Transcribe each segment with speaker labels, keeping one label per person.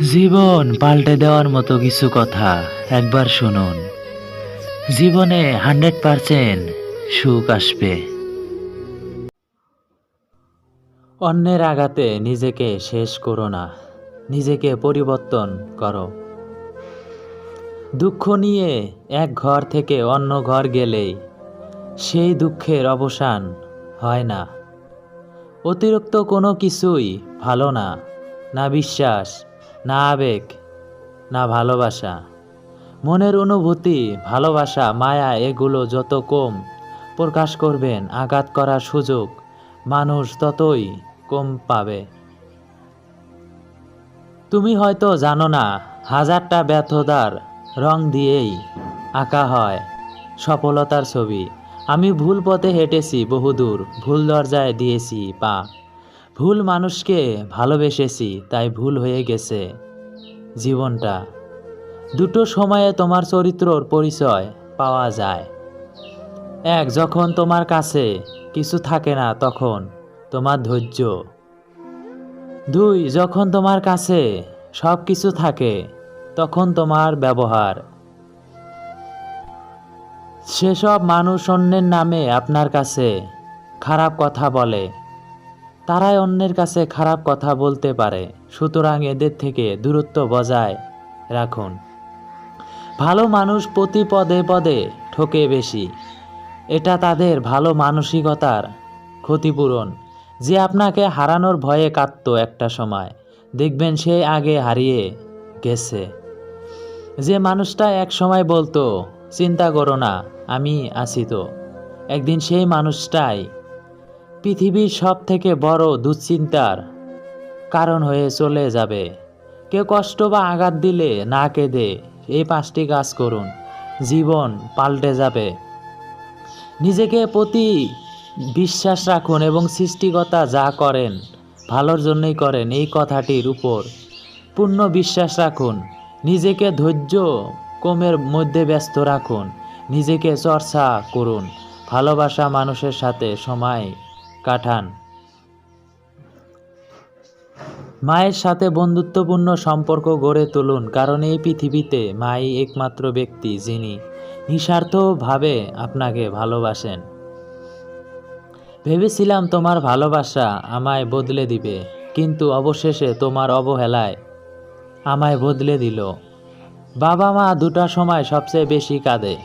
Speaker 1: জীবন পাল্টে দেওয়ার মতো কিছু কথা একবার শুনুন। জীবনে 100% সুখ আসবে। অন্যের আঘাতে নিজেকে শেষ করো না, নিজেকে পরিবর্তন করো। দুঃখ নিয়ে এক ঘর থেকে অন্য ঘর গেলেই সেই দুঃখের অবসান হয় না। অতিরিক্ত কোনো কিছুই ভালো না, না বিশ্বাস, না আবেগ, না ভালোবাসা। মনের অনুভূতি, ভালোবাসা, মায়া এগুলো যত কম প্রকাশ করবেন, আঘাত করার সুযোগ মানুষ ততই কম পাবে। তুমি হয়তো জানো না, হাজারটা ব্যর্থতার রং দিয়েই আঁকা হয় সফলতার ছবি। আমি ভুল পথে হেঁটেছি বহুদূর, ভুল দরজায় দিয়েছি পা। ভুল মানুষকে ভালোবেসেছি, তাই ভুল হয়ে গেছে জীবনটা। দুটো সময়ে তোমার চরিত্রর পরিচয় পাওয়া যায়। এক, যখন তোমার কাছে কিছু থাকে না তখন তোমার ধৈর্য। দুই, যখন তোমার কাছে সব কিছু থাকে তখন তোমার ব্যবহার। সেসব মানুষ অন্যের নামে আপনার কাছে খারাপ কথা বলে, তারাই অন্যের কাছে খারাপ কথা বলতে পারে। সুতরাং এদের থেকে দূরত্ব বজায় রাখুন। ভালো মানুষ প্রতি পদে পদে ঠকে বেশি, এটা তাদের ভালো মানসিকতার ক্ষতিপূরণ। যে আপনাকে হারানোর ভয়ে কাঁদত একটা সময়, দেখবেন সে আগে হারিয়ে গেছে। যে মানুষটা এক সময় বলতো চিন্তা করো না আমি আছি তো, একদিন সেই মানুষটাই পৃথিবীর সব থেকে বড় দুশ্চিন্তার কারণ হয়ে চলে যাবে। কেউ কষ্ট বা আঘাত দিলে না কেঁদে এই 5টি কাজ করুন, জীবন পাল্টে যাবে। নিজেকে প্রতি বিশ্বাস রাখুন এবং সৃষ্টিকর্তা যা করেন ভালোর জন্যই করেন, এই কথাটির উপর পূর্ণ বিশ্বাস রাখুন। নিজেকে ধৈর্য কমের মধ্যে ব্যস্ত রাখুন, নিজেকে চর্চা করুন, ভালোবাসা মানুষের সাথে সময় কাটান। মায়ের সাথে বন্ধুত্বপূর্ণ সম্পর্ক গড়ে তুলুন, কারণ এই পৃথিবীতে মাই একমাত্র ব্যক্তি যিনি নিঃস্বার্থভাবে আপনাকে ভালোবাসেন। ভেবেছিলাম তোমার ভালোবাসা আমায় বদলে দিবে, কিন্তু অবশেষে তোমার অবহেলায় আমায় বদলে দিল। বাবা মা দুটা সময় সবচেয়ে বেশি কাঁদে,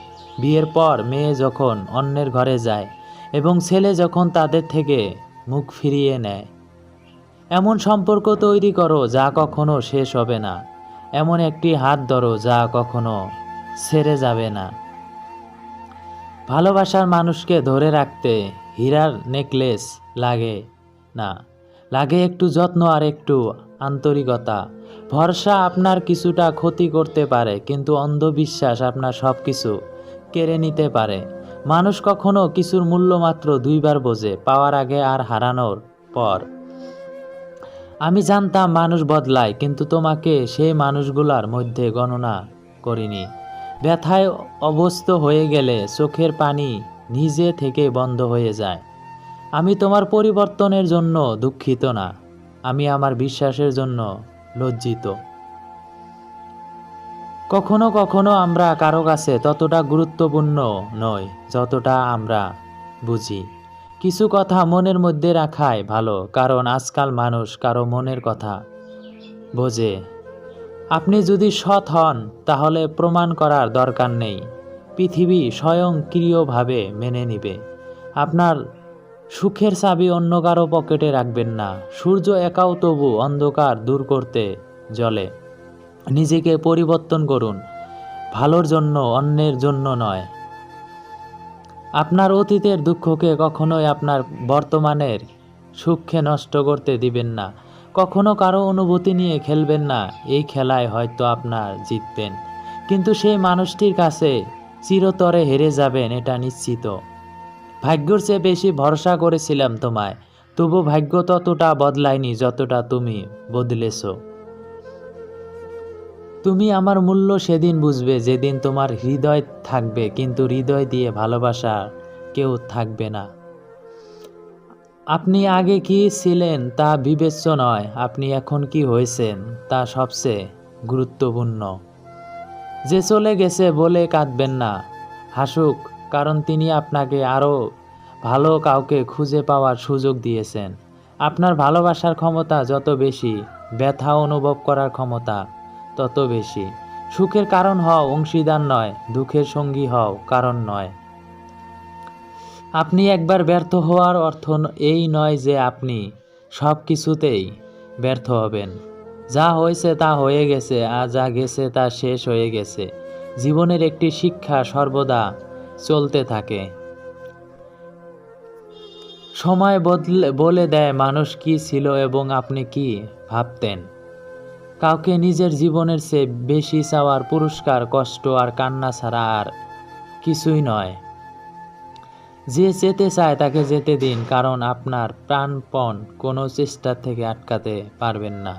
Speaker 1: বিয়ের পর মেয়ে যখন অন্যের ঘরে যায় এবং ছেলে যখন তাদের থেকে মুখ ফিরিয়ে নেয়। এমন সম্পর্ক তৈরি করো যা কখনো শেষ হবে না, এমন একটি হাত ধরো যা কখনো ছেড়ে যাবে না। ভালোবাসার মানুষকে ধরে রাখতে হীরার নেকলেস লাগে না, লাগে একটু যত্ন আর একটু আন্তরিকতা। ভরসা আপনার কিছুটা ক্ষতি করতে পারে, কিন্তু অন্ধবিশ্বাস আপনার সব কিছু কেড়ে নিতে পারে। মানুষ কখনো কিছুর মূল্য মাত্র 2বার বোঝে, পাওয়ার আগে আর হারানোর পর। আমি জানতাম মানুষ বদলায়, কিন্তু তোমাকে সেই মানুষগুলোর মধ্যে গণনা করিনি। ব্যথায় অবস্থ হয়ে গেলে চোখের পানি নিজে থেকে বন্ধ হয়ে যায়। আমি তোমার পরিবর্তনের জন্য দুঃখিত না, আমি আমার বিশ্বাসের জন্য লজ্জিত। কখনো কখনো আমরা কারো কাছে ততটা গুরুত্বপূর্ণ নই যতটা আমরা বুঝি। কিছু কথা মনের মধ্যে রাখাই ভালো, কারণ আজকাল মানুষ কারো মনের কথা বোঝে। আপনি যদি সৎ হন তাহলে প্রমাণ করার দরকার নেই, পৃথিবী স্বয়ংক্রিয়ভাবে মেনে নিবে। আপনার সুখের চাবি অন্য কারো পকেটে রাখবেন না। সূর্য একাও তবু অন্ধকার দূর করতে জ্বলে। নিজেকে পরিবর্তন করুন, ভালোর জন্য, অন্যের জন্য নয়। আপনার অতীতের দুঃখকে কখনোই আপনার বর্তমানের সুখকে নষ্ট করতে দিবেন না। কখনো কারো অনুভূতি নিয়ে খেলবেন না, এই খেলায় হয়তো আপনার জিতবেন, কিন্তু সেই মানুষটির কাছে চিরতরে হেরে যাবেন, এটা নিশ্চিত। ভাগ্যর চেয়ে বেশি ভরসা করেছিলাম তোমায়, তবু ভাগ্য ততটা বদলায়নি যতটা তুমি বদলেছ। তুমি আমার মূল্য সেদিন বুঝবে যেদিন তোমার হৃদয় থাকবে, কিন্তু হৃদয় দিয়ে ভালোবাসা কেউ থাকবে না। আপনি আগে কি ছিলেন তা বিবেচ্য নয়, আপনি এখন কি হয়েছেন তা সবচেয়ে গুরুত্বপূর্ণ। যে চলে গেছে বলে কাঁদবেন না, হাসুক, কারণ তিনি আপনাকে আরও ভালো কাউকে খুঁজে পাওয়ার সুযোগ দিয়েছেন। আপনার ভালোবাসার ক্ষমতা যত বেশি, ব্যথা অনুভব করার ক্ষমতা তত বেশি। সুখের কারণ হও, অংশীদার নয়। দুঃখের সঙ্গী হও, কারণ নয়। আপনি একবার ব্যর্থ হওয়ার অর্থ এই নয় যে আপনি সব কিছুতেই ব্যর্থ হবেন। যা হয়েছে তা হয়ে গেছে, আর যা গেছে তা শেষ হয়ে গেছে। জীবনের একটি শিক্ষা সর্বদা চলতে থাকে। সময় বলে দেয় মানুষ কি ছিল এবং আপনি কি ভাবতেন। কাউকে নিজের জীবনের চেয়ে বেশি চাওয়ার পুরস্কার কষ্ট আর কান্না ছাড়া আর কিছুই নয়। যে যেতে চায় তাকে যেতে দিন, কারণ আপনার প্রাণপণ কোনো চেষ্টা থেকে আটকাতে পারবেন না।